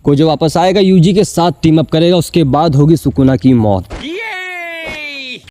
Gojo वापस आएगा, UG के साथ टीम अप करेगा, उसके बाद होगी सुकुना की मौत।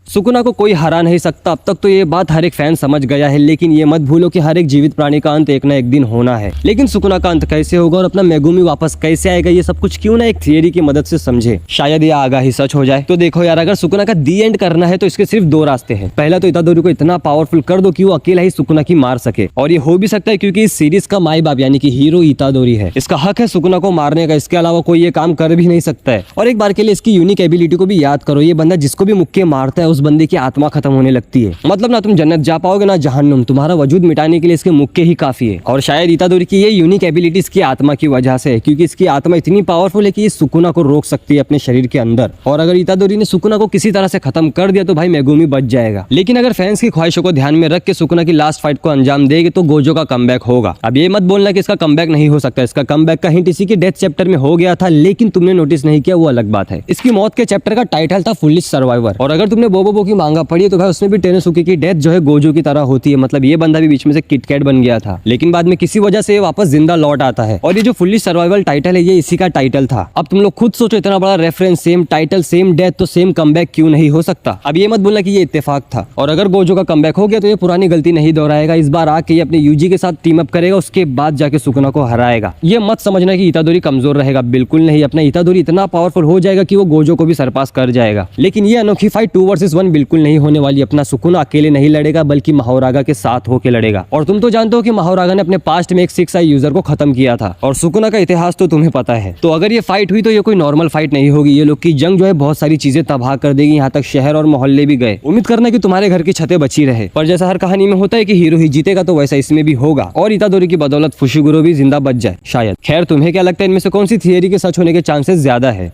सुकुना को कोई हरा नहीं सकता। अब तक तो ये बात हर एक फैन समझ गया है, लेकिन ये मत भूलो कि हर एक जीवित प्राणी का अंत एक ना एक दिन होना है। लेकिन सुकुना का अंत कैसे होगा और अपना मेगुमी वापस कैसे आएगा, ये सब कुछ क्यों ना एक थियरी की मदद से समझे, शायद ये आगाही सच हो जाए। तो देखो यार, अगर सुकुना का दी एंड करना है तो इसके सिर्फ दो रास्ते हैं। पहला तो इतादोरी को इतना पावरफुल कर दो कि वो अकेला ही सुकुना की मार सके, और ये हो भी सकता है क्योंकि इस सीरीज का माई बाप यानी कि हीरो इतादोरी है। इसका हक है सुकुना को मारने का, इसके अलावा कोई ये काम कर भी नहीं सकता है। और एक बार के लिए इसकी यूनिक एबिलिटी को भी याद करो, ये बंदा जिसको भी मुक्के मारता है उस बंदे की आत्मा खत्म होने लगती है। मतलब ना तुम जन्नत जा पाओगे ना जहन्नुम, तुम्हारा वजूद मिटाने के लिए इसके मुक्के ही काफी है। और शायद इतादोरी की ये यूनिक एबिलिटी इसकी आत्मा की वजह से है, क्योंकि इसकी आत्मा इतनी पावरफुल है कि ये सुकुना को रोक सकती है अपने शरीर के अंदर। और अगर इतादोरी ने सुकुना को किसी तरह से खत्म कर दिया तो भाई मेगुमी बच जाएगा। लेकिन अगर फैंस की ख्वाहिशों को ध्यान में रख के सुकुना की लास्ट फाइट को अंजाम देगी तो गोजो का कमबैक होगा। अब ये मत बोलना कि इसका कमबैक नहीं हो सकता, इसका कमबैक का हिंट इसी के डेथ चैप्टर में हो गया था, लेकिन तुमने नोटिस नहीं किया, वो अलग बात है। इसकी मौत के चैप्टर का टाइटल था फुलिश सर्वाइवर। और अगर तुमने बोबोबो की मांगा पढ़ी तो भाई उसमें भी टेनोसुके की डेथ जो है गोजो की तरह होती है। मतलब ये बंदा भी बीच में से किटकैट बन गया था, लेकिन बाद में किसी वजह से वापस जिंदा लौट आता है। और ये जो फुल्ली सर्वाइवल टाइटल है ये इसी का टाइटल था। अब तुम लोग खुद सोचो, इतना बड़ा reference, same title, same death, तो सेम कमबैक क्यों नहीं हो सकता। अब ये मत बोलना कि ये इत्तेफाक था। और अगर गोजो का कमबैक हो गया तो ये पुरानी गलती नहीं दोहराएगा, इस बार आके ये अपने यूजी के साथ टीम अप करेगा, उसके बाद जाके सुकुना को हराएगा। ये मत समझना कि इतादोरी कमजोर रहेगा, बिल्कुल नहीं। अपना इतादोरी इतना पावरफुल हो जाएगा कि वो गोजो को भी सरपास कर जाएगा। लेकिन ये अनोखी फाइट 2 वर्सेस 1 बिल्कुल नहीं होने वाली। अपना सुकुना अकेले नहीं लड़ेगा बल्कि महावरागा के साथ होके लड़ेगा। और तुम तो जानते हो कि महावरागा ने अपने पास्ट में एक 6 आई यूजर को खत्म किया था, और सुकुना का इतिहास तो तुम्हें पता है। तो अगर ये फाइट हुई तो ये कोई नॉर्मल फाइट नहीं होगी, ये लोग की जंग जो है बहुत सारी चीजें तबाह कर देगी, यहाँ तक शहर और मोहल्ले भी गए। उम्मीद करना कि तुम्हारे घर की छतें बची रहे। पर जैसा हर कहानी में होता है कि हीरो ही जीतेगा, तो वैसा इसमें भी होगा और इतादोरी की बदौलत फुशिगुरो भी जिंदा बच जाए शायद। खैर तुम्हें क्या लगता है, इनमें से कौन सी थियरी के सच होने के चांसेस ज्यादा है?